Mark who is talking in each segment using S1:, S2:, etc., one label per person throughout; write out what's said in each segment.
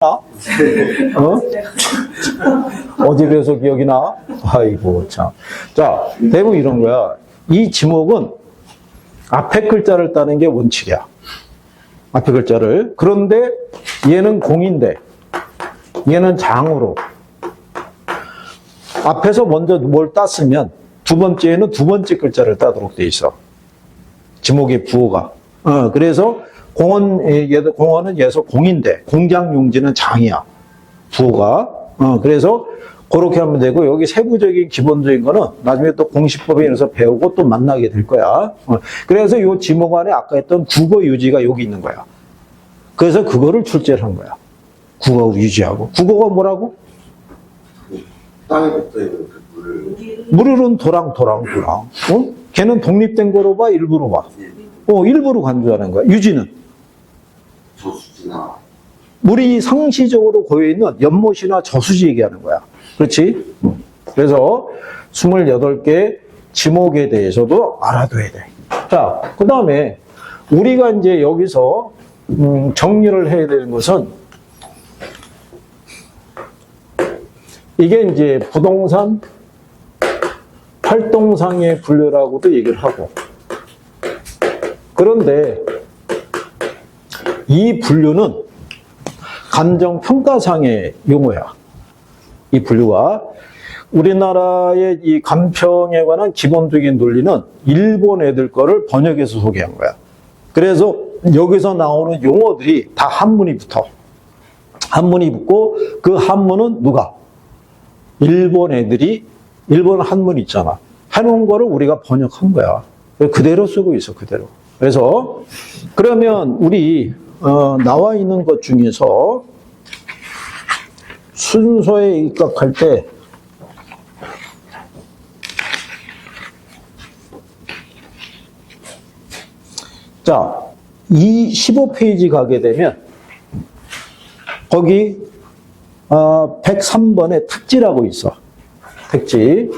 S1: 나? 어제 배워서 기억이 나? 아이고, 참. 자, 대부분 이런 거야. 이 지목은 앞에 글자를 따는 게 원칙이야. 앞에 글자를. 그런데 얘는 공인데, 얘는 장으로. 앞에서 먼저 뭘 땄으면 두 번째에는 두 번째 글자를 따도록 돼 있어. 지목의 부호가. 그래서 공원은 얘서 공인데, 공장용지는 장이야. 부호가. 그래서 그렇게 하면 되고, 여기 세부적인 기본적인 거는 나중에 또 공시법에 의해서 배우고 또 만나게 될 거야. 그래서 이 지목 안에 아까 했던 국어 유지가 여기 있는 거야. 그래서 그거를 출제를 한 거야. 국어 유지하고. 국어가 뭐라고?
S2: 땅에 붙어있는 그 물을.
S1: 물은 도랑. 걔는 독립된 거로 봐, 일부로 봐. 일부로 간주하는 거야. 유지는?
S2: 저수지나.
S1: 물이 상시적으로 고여있는 연못이나 저수지 얘기하는 거야. 그렇지? 그래서 28개 지목에 대해서도 알아둬야 돼. 자, 그 다음에 우리가 이제 여기서 정리를 해야 되는 것은 이게 이제 부동산 활동상의 분류라고도 얘기를 하고, 그런데 이 분류는 감정평가상의 용어야. 이 분류가. 우리나라의 이 감평에 관한 기본적인 논리는 일본 애들 거를 번역해서 소개한 거야. 그래서 여기서 나오는 용어들이 다 한문이 붙어. 한문이 붙고 그 한문은 누가? 일본 애들이, 일본 한문 있잖아. 해놓은 거를 우리가 번역한 거야. 그대로 쓰고 있어, 그대로. 그래서 그러면 우리 나와 있는 것 중에서 순서에 입각할 때 자, 이 15페이지 가게 되면 거기 103번에 택지라고 있어. 택지.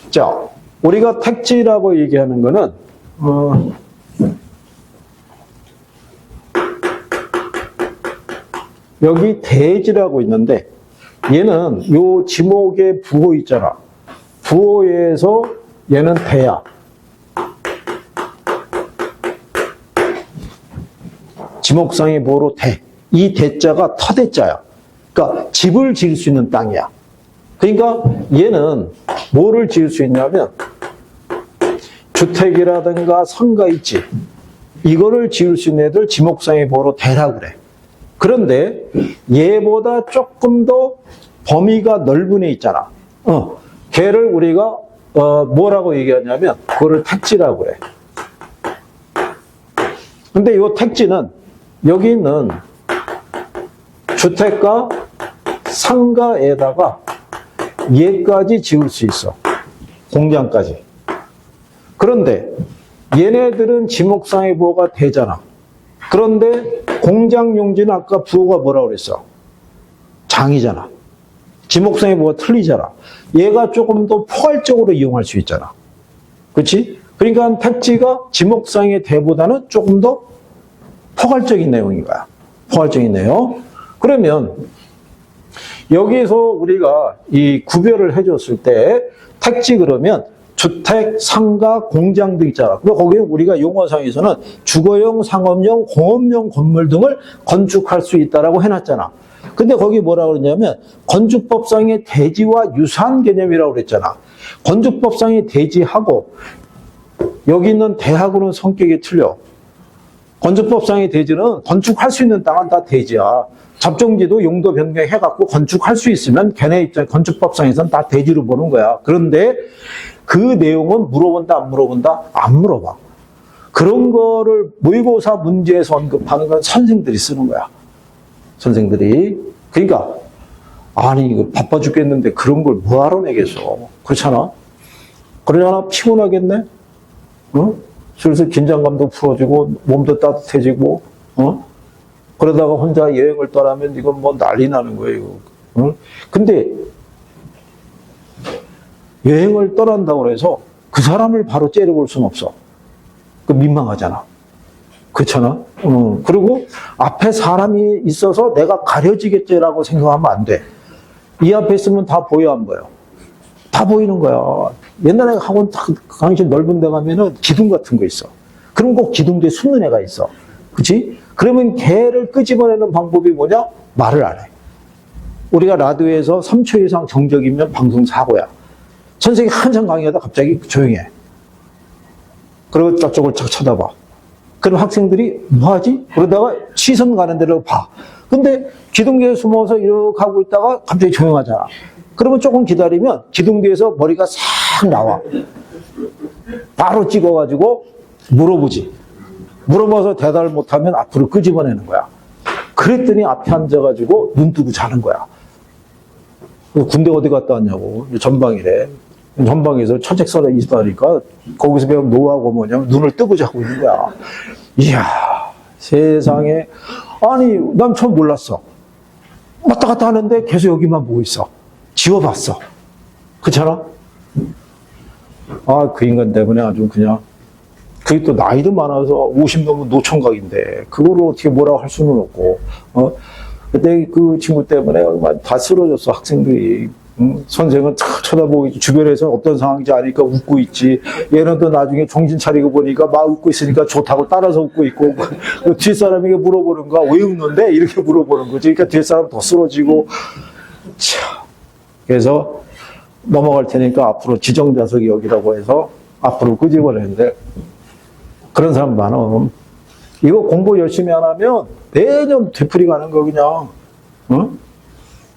S1: 자, 우리가 택지라고 얘기하는 거는 여기 대지라고 있는데 얘는 요 지목의 부호 있잖아. 부호에서 얘는 대야. 지목상의 부호로 대. 이 대자가 터대자야. 그러니까 집을 지을 수 있는 땅이야. 그러니까 얘는 뭐를 지을 수 있냐면 주택이라든가 상가 있지. 이거를 지을 수 있는 애들 지목상의 부호로 대라고 그래. 그런데 얘보다 조금 더 범위가 넓은 애 있잖아. 걔를 우리가 뭐라고 얘기하냐면 그거를 택지라고 그래. 근데 이 택지는 여기 있는 주택과 상가에다가 얘까지 지을 수 있어. 공장까지. 그런데 얘네들은 지목상의 부호가 대잖아. 그런데 공장용지는 아까 부호가 뭐라고 그랬어? 장이잖아. 지목상의 부호가 틀리잖아. 얘가 조금 더 포괄적으로 이용할 수 있잖아. 그렇지? 그러니까 택지가 지목상의 대보다는 조금 더 포괄적인 내용인 거야. 포괄적인 내용. 그러면 여기에서 우리가 이 구별을 해줬을 때 택지 그러면 주택, 상가, 공장 등 있잖아. 근데 거기에 우리가 용어상에서는 주거용, 상업용, 공업용 건물 등을 건축할 수 있다라고 해놨잖아. 근데 거기 뭐라고 그러냐면 건축법상의 대지와 유사한 개념이라고 그랬잖아. 건축법상의 대지하고 여기 있는 대하고는 성격이 틀려. 건축법상의 대지는 건축할 수 있는 땅은 다 대지야. 접종지도 용도 변경해갖고 건축할 수 있으면 걔네 입장 건축법상에서는 다 대지로 보는 거야. 그런데 그 내용은 물어본다 안 물어본다? 안 물어봐. 그런 거를 모의고사 문제에서 언급하는 건 선생들이 쓰는 거야. 선생들이. 그러니까 아니 이거 바빠 죽겠는데 그런 걸 뭐하러 내겠어. 그렇잖아. 그러잖아. 피곤하겠네. 슬슬 긴장감도 풀어지고 몸도 따뜻해지고 그러다가 혼자 여행을 떠나면 이건 뭐 난리 나는 거예요. 근데 여행을 떠난다고 해서 그 사람을 바로 째려볼 수는 없어. 그 민망하잖아. 그렇잖아. 그리고 앞에 사람이 있어서 내가 가려지겠지라고 생각하면 안 돼. 이 앞에 있으면 다 보여, 안 보여? 다 보이는 거야. 옛날에 학원 강의실 넓은 데 가면은 기둥 같은 거 있어. 그럼 꼭 기둥 뒤에 숨는 애가 있어. 그치? 그러면 걔를 끄집어내는 방법이 뭐냐? 말을 안 해. 우리가 라디오에서 3초 이상 정적이면 방송 사고야. 선생님이 한참 강의하다 갑자기 조용해. 그리고 저쪽을 착 쳐다봐. 그럼 학생들이 뭐하지? 그러다가 시선 가는 데로 봐. 근데 기둥 뒤에 숨어서 이렇게 하고 있다가 갑자기 조용하잖아. 그러면 조금 기다리면 기둥 뒤에서 머리가 싹 나와. 바로 찍어가지고 물어보지. 물어봐서 대답을 못하면 앞으로 끄집어내는 거야. 그랬더니 앞에 앉아가지고 눈 뜨고 자는 거야. 군대 어디 갔다 왔냐고. 전방이래. 전방에서 철책선에 있다니까 거기서 배운 노하고 뭐냐면 눈을 뜨고 자고 있는 거야. 이야, 세상에. 아니, 난 처음 몰랐어. 왔다 갔다 하는데 계속 여기만 보고 있어. 지워봤어. 그렇잖아? 아, 그 인간 때문에 아주 그냥. 그게 또 나이도 많아서 50 넘은 노총각인데 그거를 어떻게 뭐라고 할 수는 없고. 그때 그 친구 때문에 얼마나 다 쓰러졌어, 학생들이. 선생은 탁 쳐다보고 있지. 주변에서 어떤 상황인지 아니까 웃고 있지. 얘는 또 나중에 정신 차리고 보니까 막 웃고 있으니까 좋다고 따라서 웃고 있고. 그 뒷사람에게 물어보는 거야. 왜 웃는데? 이렇게 물어보는 거지. 그러니까 뒷사람 더 쓰러지고. 참. 그래서 넘어갈 테니까 앞으로 지정자석이 여기라고 해서 앞으로 끄집어내는데 그런 사람 많아. 이거 공부 열심히 안 하면 매년 되풀이 가는 거 그냥. 응?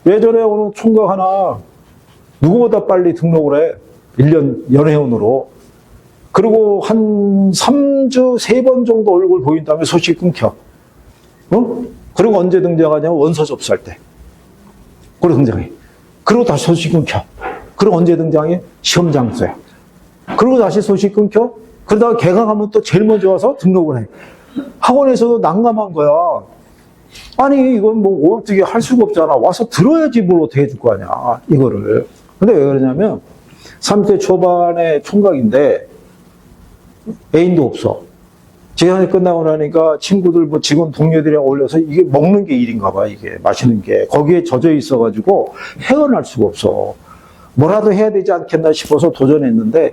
S1: 예전에 오는 총각 하나 누구보다 빨리 등록을 해. 1년 연회원으로. 그리고 한 3주 3번 정도 얼굴 보인 다음에 소식 끊겨. 그리고 언제 등장하냐면 원서 접수할 때. 그리고 등장해. 그리고 다시 소식 끊겨. 그리고 언제 등장해? 시험 장소에. 그리고 다시 소식 끊겨. 그러다가 걔가 가면 또 제일 먼저 와서 등록을 해. 학원에서도 난감한 거야. 아니, 이건 뭐 어떻게 할 수가 없잖아. 와서 들어야지 뭘 어떻게 해줄 거 아니야. 이거를. 근데 왜 그러냐면 30대 초반의 총각인데 애인도 없어. 재산이 끝나고 나니까 친구들, 뭐 직원 동료들이랑 어울려서 이게 먹는 게 일인가 봐, 이게. 마시는 게. 거기에 젖어 있어가지고 헤어날 수가 없어. 뭐라도 해야 되지 않겠나 싶어서 도전했는데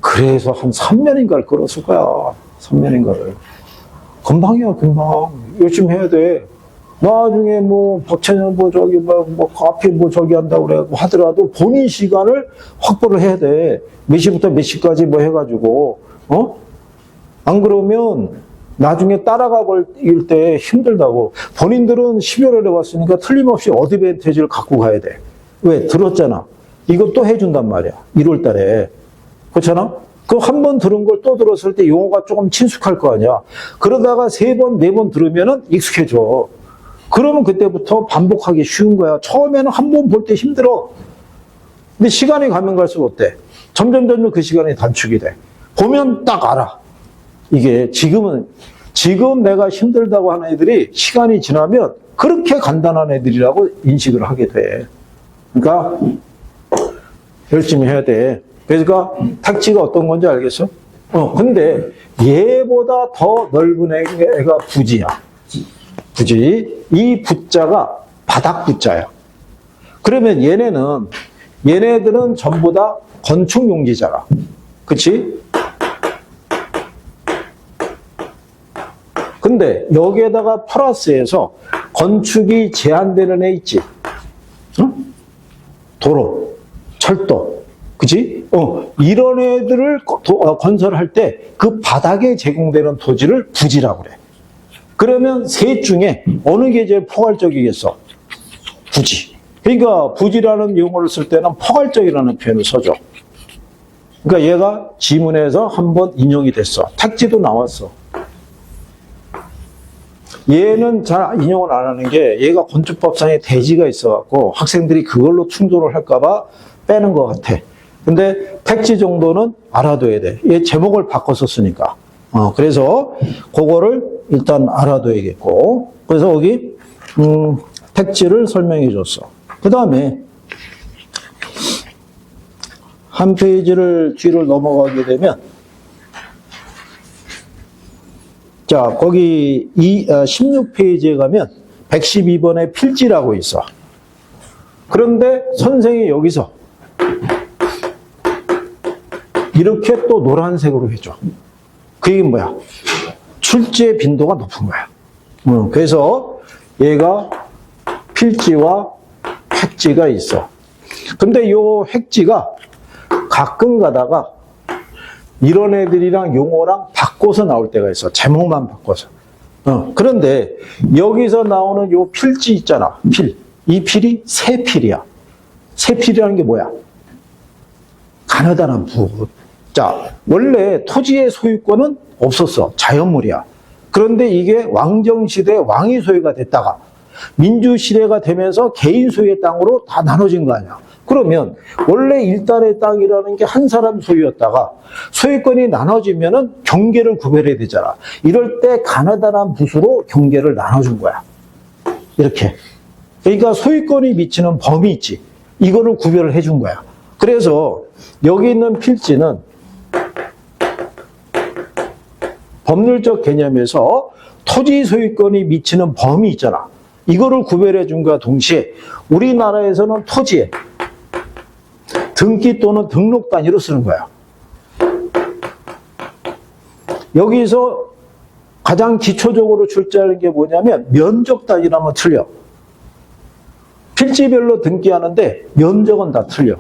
S1: 그래서 한 3년인가를 끌었을 거야. 3년인가를. 금방이야, 금방. 열심히 해야 돼. 나중에 뭐, 박찬현 뭐, 저기, 뭐, 앞에 뭐, 저기 한다고 그래. 하더라도 본인 시간을 확보를 해야 돼. 몇 시부터 몇 시까지 뭐 해가지고, 안 그러면 나중에 따라가 버릴 때 힘들다고. 본인들은 12월에 왔으니까 틀림없이 어드밴티지를 갖고 가야 돼. 왜? 들었잖아. 이거 또 해준단 말이야. 1월 달에. 그렇잖아? 그 한 번 들은 걸 또 들었을 때 용어가 조금 친숙할 거 아니야. 그러다가 3번, 4번 들으면은 익숙해져. 그러면 그때부터 반복하기 쉬운 거야. 처음에는 한 번 볼 때 힘들어. 근데 시간이 가면 갈수록 어때? 점점 그 시간이 단축이 돼. 보면 딱 알아. 이게 지금 내가 힘들다고 하는 애들이 시간이 지나면 그렇게 간단한 애들이라고 인식을 하게 돼. 그러니까 열심히 해야 돼. 그러니까 탁지가 어떤 건지 알겠어? 근데 얘보다 더 넓은 애가 부지야. 부지. 이 부자가 바닥 부자야. 그러면 얘네들은 전부 다 건축 용지잖아. 그치? 근데 여기에다가 플러스해서 건축이 제한되는 애 있지. 응? 도로, 철도. 그치? 이런 애들을 건설할 때 그 바닥에 제공되는 토지를 부지라고 그래. 그러면 셋 중에 어느 게 제일 포괄적이겠어? 부지. 그러니까 부지라는 용어를 쓸 때는 포괄적이라는 표현을 써줘. 그러니까 얘가 지문에서 한번 인용이 됐어. 탁지도 나왔어. 얘는 잘 인용을 안 하는 게 얘가 건축법상에 대지가 있어갖고 학생들이 그걸로 충돌을 할까봐 빼는 것 같아. 근데 택지 정도는 알아둬야 돼. 얘 제목을 바꿔서 쓰니까. 그래서 그거를 일단 알아둬야겠고. 그래서 여기 택지를 설명해 줬어. 그 다음에 한 페이지를 뒤로 넘어가게 되면 자, 거기 16페이지에 가면 112번에 필지라고 있어. 그런데 선생이 여기서 이렇게 또 노란색으로 해줘. 그 얘기는 뭐야? 출제의 빈도가 높은 거야. 그래서 얘가 필지와 획지가 있어. 근데 요 획지가 가끔 가다가 이런 애들이랑 용어랑 바꿔서 나올 때가 있어. 제목만 바꿔서. 그런데 여기서 나오는 요 필지 있잖아. 필. 이 필이 세필이야. 세필이라는 게 뭐야? 가느다란 부. 자, 원래 토지의 소유권은 없었어. 자연물이야. 그런데 이게 왕정시대 왕이 소유가 됐다가 민주시대가 되면서 개인 소유의 땅으로 다 나눠진 거 아니야. 그러면 원래 일단의 땅이라는 게 한 사람 소유였다가 소유권이 나눠지면은 경계를 구별해야 되잖아. 이럴 때 가느다란 붓으로 경계를 나눠준 거야. 이렇게. 그러니까 소유권이 미치는 범위 있지. 이거를 구별을 해준 거야. 그래서 여기 있는 필지는 법률적 개념에서 토지 소유권이 미치는 범위 있잖아. 이거를 구별해 준과 동시에 우리나라에서는 토지에 등기 또는 등록 단위로 쓰는 거야. 여기서 가장 기초적으로 출제하는 게 뭐냐면 면적 단위라면 틀려. 필지별로 등기하는데 면적은 다 틀려.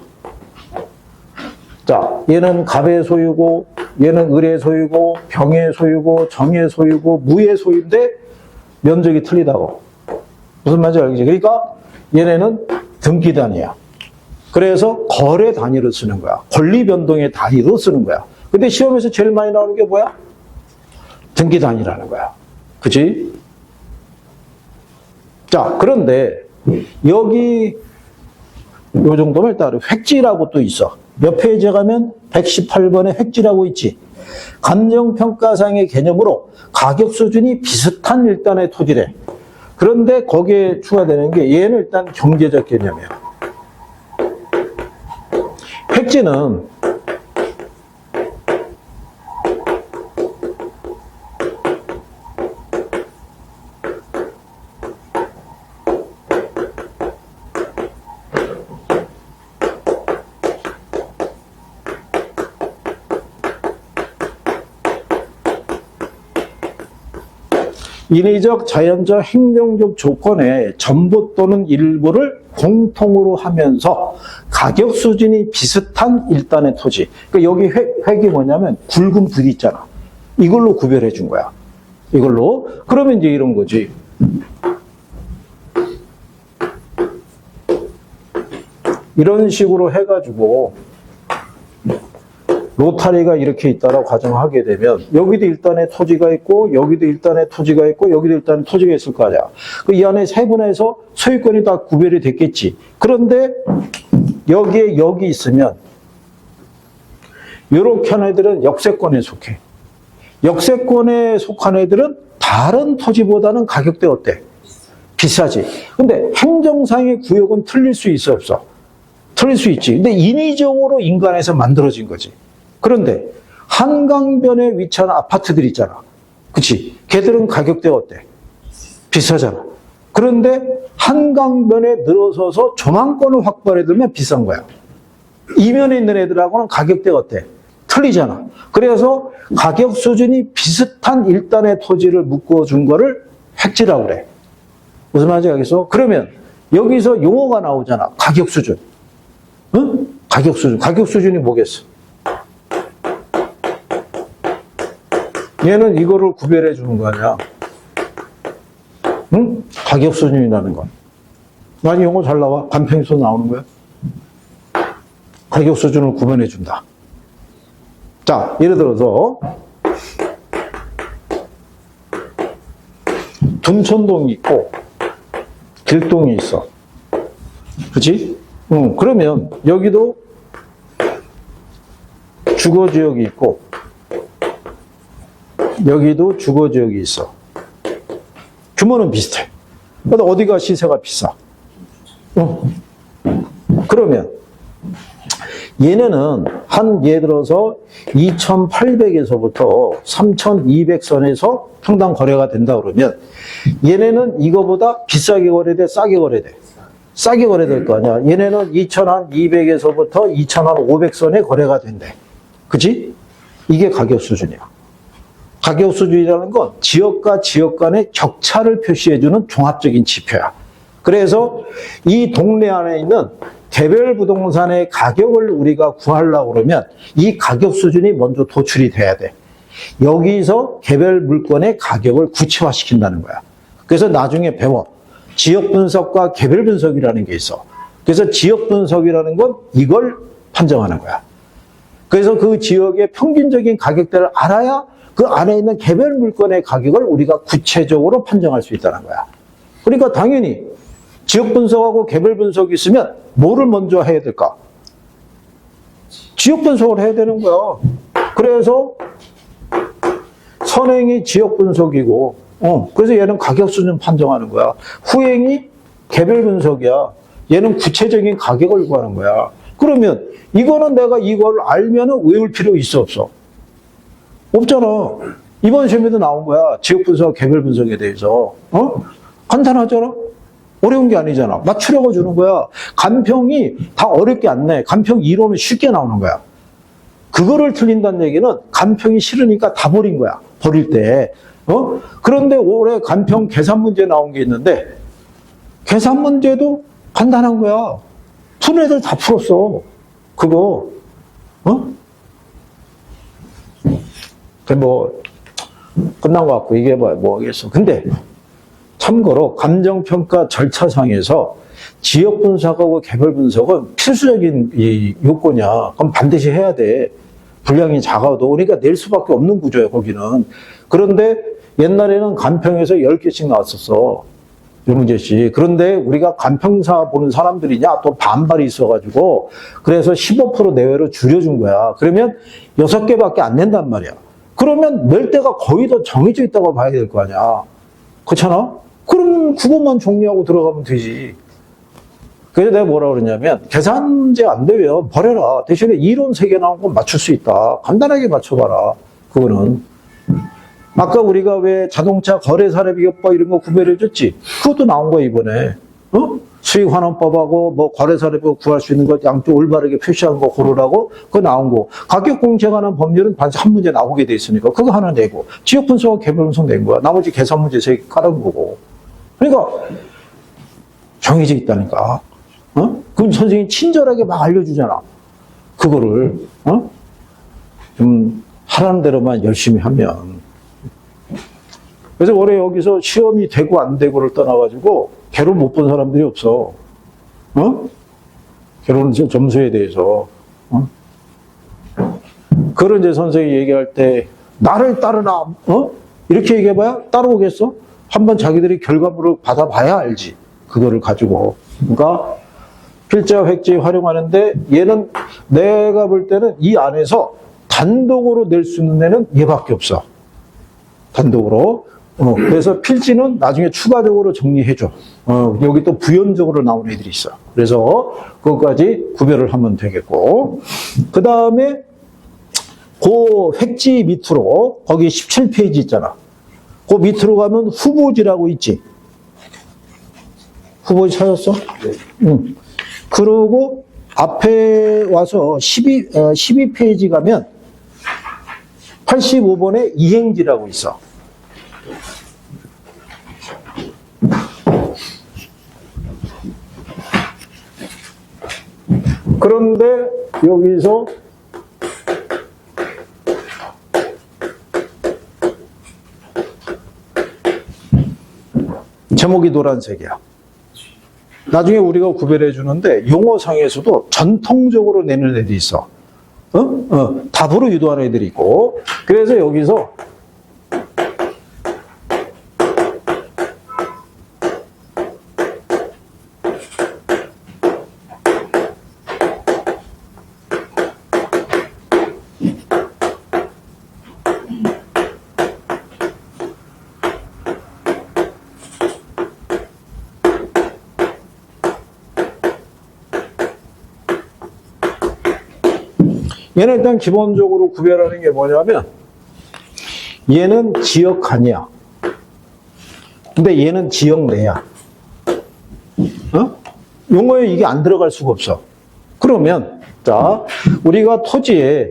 S1: 자, 얘는 갑의 소유고, 얘는 을의 소유고, 병의 소유고, 정의 소유고, 무의 소유인데 면적이 틀리다고. 무슨 말인지 알겠지? 그러니까 얘네는 등기 단위야. 그래서 거래 단위로 쓰는 거야. 권리 변동의 단위로 쓰는 거야. 근데 시험에서 제일 많이 나오는 게 뭐야? 등기 단위라는 거야. 그치? 자, 그런데 여기 요 정도면 일단 획지라고 또 있어. 몇 페이지에 가면 118번에 획지라고 있지. 감정평가상의 개념으로 가격 수준이 비슷한 일단의 토지래. 그런데 거기에 추가되는 게 얘는 일단 경제적 개념이야. 획지는 인위적, 자연적, 행정적 조건의 전부 또는 일부를 공통으로 하면서 가격 수준이 비슷한 일단의 토지. 그러니까 여기 획이 뭐냐면 굵은 붓 있잖아. 이걸로 구별해 준 거야. 이걸로. 그러면 이제 이런 거지. 이런 식으로 해가지고 로타리가 이렇게 있다라고 가정하게 되면 여기도 일단의 토지가 있고 여기도 일단의 토지가 있고 여기도 일단의 토지가 있을 거 아니야. 이 안에 세분해서 소유권이 다 구별이 됐겠지. 그런데 여기에 여기 있으면 이렇게 한 애들은 역세권에 속해. 역세권에 속한 애들은 다른 토지보다는 가격대 어때? 비싸지. 근데 행정상의 구역은 틀릴 수 있어 없어? 틀릴 수 있지. 근데 인위적으로 인간에서 만들어진 거지. 그런데 한강변에 위치한 아파트들 있잖아. 그치? 걔들은 가격대가 어때? 비싸잖아. 그런데 한강변에 늘어서서 조망권을 확보해 들면 비싼 거야. 이면에 있는 애들하고는 가격대가 어때? 틀리잖아. 그래서 가격 수준이 비슷한 일단의 토지를 묶어준 거를 획지라고 그래. 무슨 말인지 알겠어? 그러면 여기서 용어가 나오잖아. 가격 수준. 응? 가격 수준. 가격 수준이 뭐겠어? 얘는 이거를 구별해 주는 거 아니야. 응? 가격 수준이라는 건. 많이 용어 잘 나와. 간평에서 나오는 거야. 가격 수준을 구분해 준다. 자, 예를 들어서 둔촌동이 있고 길동이 있어. 그치? 그러면 여기도 주거지역이 있고 여기도 주거지역이 있어. 규모는 비슷해. 근데 어디가 시세가 비싸? 그러면 얘네는 한 예를 들어서 2,800에서부터 3,200선에서 평당 거래가 된다 그러면 얘네는 이거보다 비싸게 거래돼, 싸게 거래돼? 싸게 거래될 거 아니야. 얘네는 2,200에서부터 2,500선에 거래가 된대. 그치? 이게 가격 수준이야. 가격 수준이라는 건 지역과 지역 간의 격차를 표시해주는 종합적인 지표야. 그래서 이 동네 안에 있는 개별 부동산의 가격을 우리가 구하려고 그러면 이 가격 수준이 먼저 도출이 돼야 돼. 여기서 개별 물건의 가격을 구체화시킨다는 거야. 그래서 나중에 배워. 지역 분석과 개별 분석이라는 게 있어. 그래서 지역 분석이라는 건 이걸 판정하는 거야. 그래서 그 지역의 평균적인 가격대를 알아야 그 안에 있는 개별 물건의 가격을 우리가 구체적으로 판정할 수 있다는 거야. 그러니까 당연히 지역 분석하고 개별 분석이 있으면 뭐를 먼저 해야 될까? 지역 분석을 해야 되는 거야. 그래서 선행이 지역 분석이고, 그래서 얘는 가격 수준 판정하는 거야. 후행이 개별 분석이야. 얘는 구체적인 가격을 구하는 거야. 그러면 이거는 내가 이걸 알면은 외울 필요 있어, 없어? 없잖아. 이번 시험에도 나온 거야. 지역 분석, 개별 분석에 대해서. 간단하잖아? 어려운 게 아니잖아. 맞추려고 주는 거야. 간평이 다 어렵게 안 내. 간평 이론은 쉽게 나오는 거야. 그거를 틀린다는 얘기는 간평이 싫으니까 다 버린 거야. 버릴 때. 그런데 올해 간평 계산 문제 나온 게 있는데 계산 문제도 간단한 거야. 푸는 애들 다 풀었어. 그거. 뭐 끝난 것 같고 이게 뭐 하겠어. 근데 참고로 감정평가 절차상에서 지역 분석하고 개별 분석은 필수적인 이 요건이야. 그럼 반드시 해야 돼. 분량이 작아도. 그러니까 낼 수밖에 없는 구조야, 거기는. 그런데 옛날에는 간평에서 10개씩 나왔었어. 유문제씩. 그런데 우리가 간평사 보는 사람들이냐 또 반발이 있어가지고 그래서 15% 내외로 줄여준 거야. 그러면 6개밖에 안 낸단 말이야. 그러면 낼 때가 거의 다 정해져 있다고 봐야 될 거 아니야. 그렇잖아? 그러면 그것만 정리하고 들어가면 되지. 그래서 내가 뭐라 그러냐면 계산 문제 안 되면 버려라. 대신에 이론 3개 나온 건 맞출 수 있다. 간단하게 맞춰봐라. 그거는. 아까 우리가 왜 자동차 거래사례비교법 이런 거 구별해줬지? 그것도 나온 거야, 이번에. 수익환원법하고 뭐 거래사례비교 구할 수 있는 것 양쪽 올바르게 표시한 거 고르라고 그거 나온 거. 가격 공시에 관한 법률은 반드시 한 문제 나오게 돼 있으니까 그거 하나 내고 지역 분석과 개별 분석 낸 거야. 나머지 계산 문제 3개 깔은 거고. 그러니까 정해져 있다니까. 그럼 선생님이 친절하게 막 알려주잖아. 그거를 좀 하라는 대로만 열심히 하면. 그래서 올해 여기서 시험이 되고 안 되고를 떠나가지고 개론 못 본 사람들이 없어. 개론 점수에 대해서. 그걸 이제 선생님이 얘기할 때 나를 따르라. 이렇게 얘기해봐야 따라오겠어? 한번 자기들이 결과물을 받아봐야 알지. 그거를 가지고. 그러니까 필자 획지 활용하는데 얘는 내가 볼 때는 이 안에서 단독으로 낼 수 있는 애는 얘밖에 없어. 단독으로. 그래서 필지는 나중에 추가적으로 정리해줘. 여기 또 부연적으로 나온 애들이 있어. 그래서 그것까지 구별을 하면 되겠고. 그 다음에 그 획지 밑으로 거기 17페이지 있잖아. 그 밑으로 가면 후보지라고 있지. 후보지 찾았어? 네. 그러고 앞에 와서 12페이지 가면 85번에 이행지라고 있어. 그런데 여기서 제목이 노란색이야. 나중에 우리가 구별해 주는데 용어상에서도 전통적으로 내는 애들이 있어. 답으로 유도하는 애들이 있고. 그래서 여기서 얘는 일단 기본적으로 구별하는 게 뭐냐면 얘는 지역 안이야. 근데 얘는 지역 내야. 용어에 이게 안 들어갈 수가 없어. 그러면 자, 우리가 토지에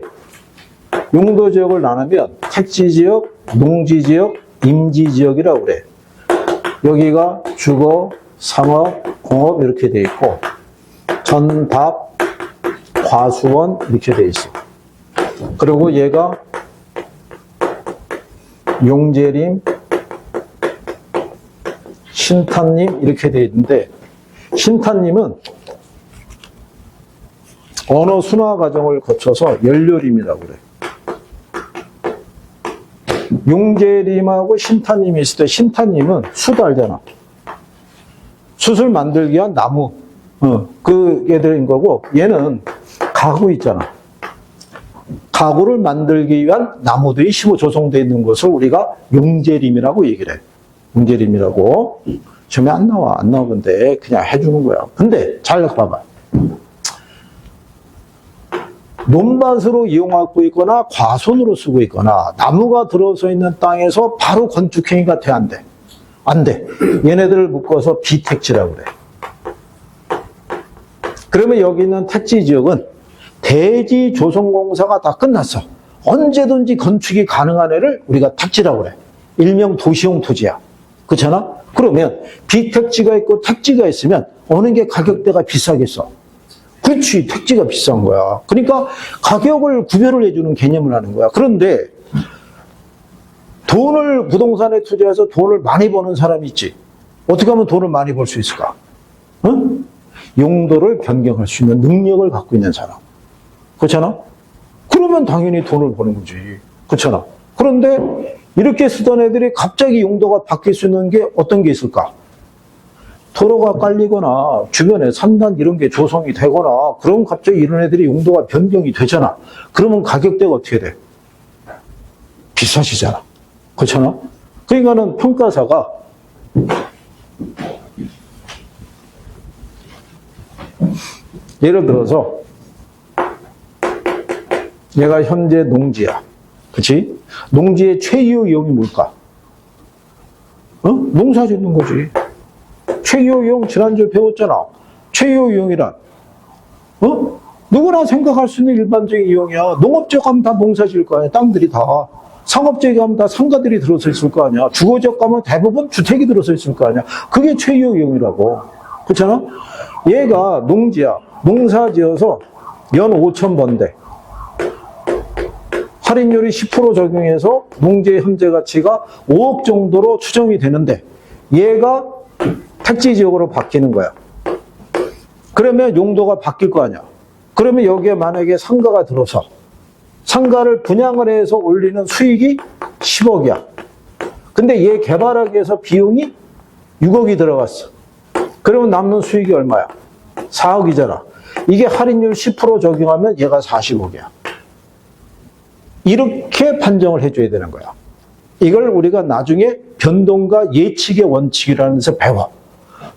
S1: 용도 지역을 나누면 택지 지역, 농지 지역, 임지 지역이라고 그래. 여기가 주거, 상업, 공업 이렇게 돼 있고 전답, 과수원 이렇게 돼 있어. 그리고 얘가 용재림, 신탄림 이렇게 돼 있는데 신탄림은 언어 순화 과정을 거쳐서 연료림이라고 그래. 용재림하고 신탄림이 있을 때 신탄림은 숯 알잖아. 숯을 만들기 위한 나무. 그 애들인 거고 얘는 가구 있잖아. 가구를 만들기 위한 나무들이 15 조성되어 있는 것을 우리가 용재림이라고 얘기를 해. 용재림이라고. 시험에 안 나오는데 그냥 해주는 거야. 근데 잘 봐봐. 논밭으로 이용하고 있거나 과손으로 쓰고 있거나 나무가 들어서 있는 땅에서 바로 건축행위가 돼, 안 돼? 안 돼. 얘네들을 묶어서 비택지라고 그래. 그러면 여기 있는 택지 지역은 대지 조성공사가 다 끝났어. 언제든지 건축이 가능한 애를 우리가 택지라고 그래. 일명 도시용 토지야. 그렇잖아? 그러면 비택지가 있고 택지가 있으면 어느 게 가격대가 비싸겠어? 그렇지, 택지가 비싼 거야. 그러니까 가격을 구별을 해주는 개념을 하는 거야. 그런데 돈을 부동산에 투자해서 돈을 많이 버는 사람이 있지. 어떻게 하면 돈을 많이 벌 수 있을까? 응? 용도를 변경할 수 있는 능력을 갖고 있는 사람. 그렇잖아? 그러면 당연히 돈을 버는 거지. 그렇잖아? 그런데 이렇게 쓰던 애들이 갑자기 용도가 바뀔 수 있는 게 어떤 게 있을까? 도로가 깔리거나 주변에 산단 이런 게 조성이 되거나 그럼 갑자기 이런 애들이 용도가 변경이 되잖아. 그러면 가격대가 어떻게 돼? 비싸지잖아. 그렇잖아? 그러니까는 평가사가 예를 들어서 얘가 현재 농지야. 그치? 농지의 최유 이용이 뭘까? 농사 짓는 거지. 최유 이용 지난주에 배웠잖아. 최유 이용이란 누구나 생각할 수 있는 일반적인 이용이야. 농업지역 가면 다 농사 지을 거 아니야. 땅들이 다. 상업지역 가면 다 상가들이 들어서 있을 거 아니야. 주거지역 가면 대부분 주택이 들어서 있을 거 아니야. 그게 최유 이용이라고. 그렇잖아? 얘가 농지야. 농사 지어서 연 5,000번대. 할인율이 10% 적용해서 농지의 현재 가치가 5억 정도로 추정이 되는데 얘가 택지 지역으로 바뀌는 거야. 그러면 용도가 바뀔 거 아니야. 그러면 여기에 만약에 상가가 들어서 상가를 분양을 해서 올리는 수익이 10억이야. 근데 얘 개발하기 위해서 비용이 6억이 들어갔어. 그러면 남는 수익이 얼마야? 4억이잖아. 이게 할인율 10% 적용하면 얘가 40억이야. 이렇게 판정을 해줘야 되는 거야. 이걸 우리가 나중에 변동과 예측의 원칙이라는 데서 배워.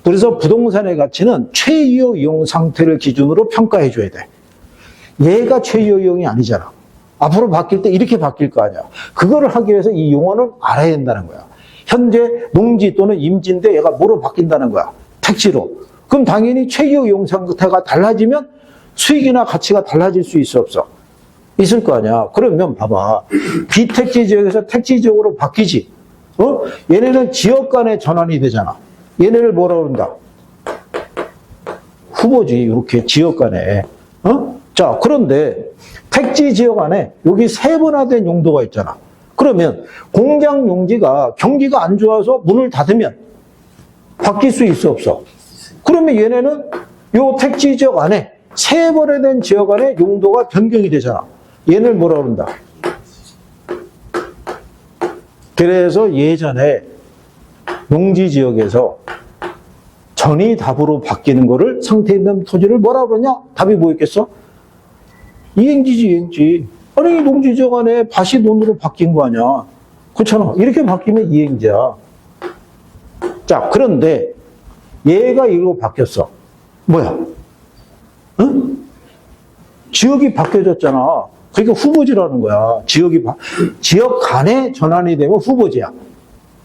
S1: 그래서 부동산의 가치는 최유 이용 상태를 기준으로 평가해 줘야 돼. 얘가 최유 이용이 아니잖아. 앞으로 바뀔 때 이렇게 바뀔 거 아니야. 그거를 하기 위해서 이 용어를 알아야 된다는 거야. 현재 농지 또는 임지인데 얘가 뭐로 바뀐다는 거야? 택지로. 그럼 당연히 최유 이용 상태가 달라지면 수익이나 가치가 달라질 수 있어 없어? 있을 거 아니야. 그러면 봐봐. 비택지 지역에서 택지 지역으로 바뀌지. 얘네는 지역 간의 전환이 되잖아. 얘네를 뭐라 그런다? 후보지. 이렇게 지역 간에. 자, 그런데 택지 지역 안에 여기 세분화된 용도가 있잖아. 그러면 공장 용지가 경기가 안 좋아서 문을 닫으면 바뀔 수 있어 없어? 그러면 얘네는 요 택지 지역 안에 세분화된 지역 안에 용도가 변경이 되잖아. 얘를 뭐라 그런다? 그래서 예전에 농지 지역에서 전이 답으로 바뀌는 거를 상태 있는 토지를 뭐라 그러냐? 답이 뭐였겠어? 이행지지, 이행지. 아니, 농지 지역 안에 밭이 논으로 바뀐 거 아니야. 그렇잖아. 이렇게 바뀌면 이행지야. 자, 그런데 얘가 이로 바뀌었어. 뭐야? 응? 지역이 바뀌어졌잖아. 그러니까 후보지라는 거야. 지역 간에 전환이 되면 후보지야.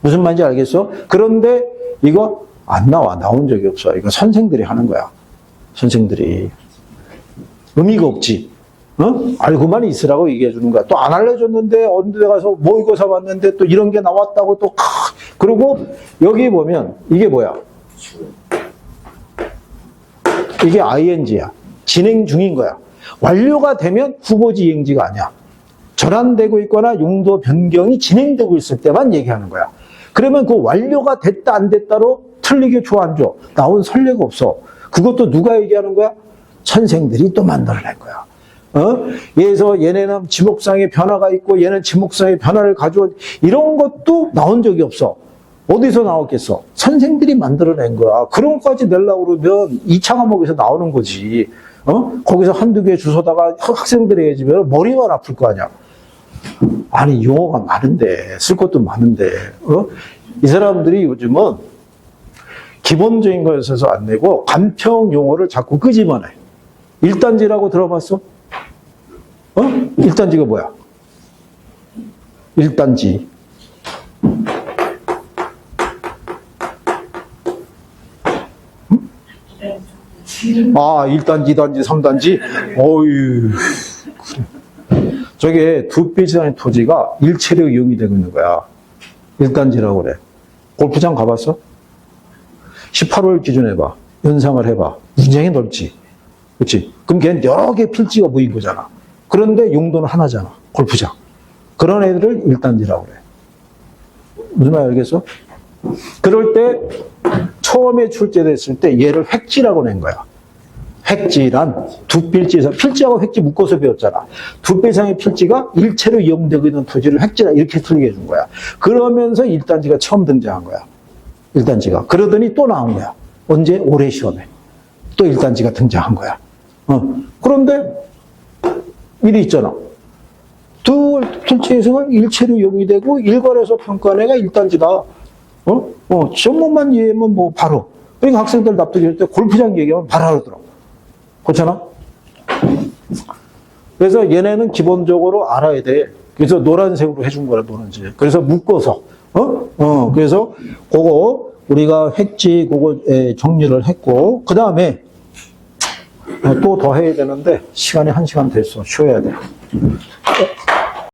S1: 무슨 말인지 알겠어? 그런데 이거 안 나온 적이 없어. 이거 선생들이 하는 거야. 선생들이. 의미가 없지. 알고만 있으라고 얘기해 주는 거야. 또 안 알려줬는데 어느 데 가서 모의고사 봤는데 또 이런 게 나왔다고 또 그리고 여기 보면 이게 뭐야? 이게 ing야. 진행 중인 거야. 완료가 되면 후보지 이행지가 아니야. 전환되고 있거나 용도 변경이 진행되고 있을 때만 얘기하는 거야. 그러면 그 완료가 됐다 안 됐다로 틀리게 줘 안 줘? 나온 선례가 없어. 그것도 누가 얘기하는 거야? 선생들이 또 만들어낸 거야. 그래서 얘네는 지목상의 변화가 있고 얘는 지목상의 변화를 가져온 이런 것도 나온 적이 없어. 어디서 나왔겠어? 선생들이 만들어낸 거야. 그런 것까지 내려고 그러면 2차 과목에서 나오는 거지. 거기서 한두 개 주워다가 학생들에게 주면 머리만 아플 거 아니야. 아니, 용어가 많은데, 쓸 것도 많은데, 이 사람들이 요즘은 기본적인 거에 있어서 안 내고 간평 용어를 자꾸 끄집어내. 1단지라고 들어봤어? 1단지가 뭐야? 1단지. 아, 1단지, 2단지, 3단지? 어휴. 저게 두 빌지장의 토지가 일체로 이용이 되고 있는 거야. 1단지라고 그래. 골프장 가봤어? 18홀 기준 해봐. 연상을 해봐. 굉장히 넓지. 그렇지? 그럼 걔는 여러 개 필지가 보인 거잖아. 그런데 용도는 하나잖아. 골프장. 그런 애들을 1단지라고 그래. 무슨 말 알겠어? 그럴 때 처음에 출제됐을 때 얘를 획지라고 낸 거야. 획지란 두 필지에서 필지하고 획지 묶어서 배웠잖아. 두 배 이상의 필지가 일체로 이용되고 있는 토지를 획지라 이렇게 틀리게 해준 거야. 그러면서 1단지가 처음 등장한 거야. 1단지가. 그러더니 또 나온 거야. 언제? 올해 시험에. 또 1단지가 등장한 거야. 그런데 일이 있잖아. 두 필지에서는 일체로 이용이 되고 일괄해서 평가내가 1단지다. 전문만 이해하면 뭐 바로. 그러니까 학생들 납득할 때 골프장 얘기하면 바로 알아들어. 그렇잖아? 그래서 얘네는 기본적으로 알아야 돼. 그래서 노란색으로 해준 거야, 노란색. 그래서 묶어서. 그래서 그거 우리가 획지 그거 정리를 했고, 그 다음에 또 더 해야 되는데 시간이 1시간 됐어. 쉬어야 돼.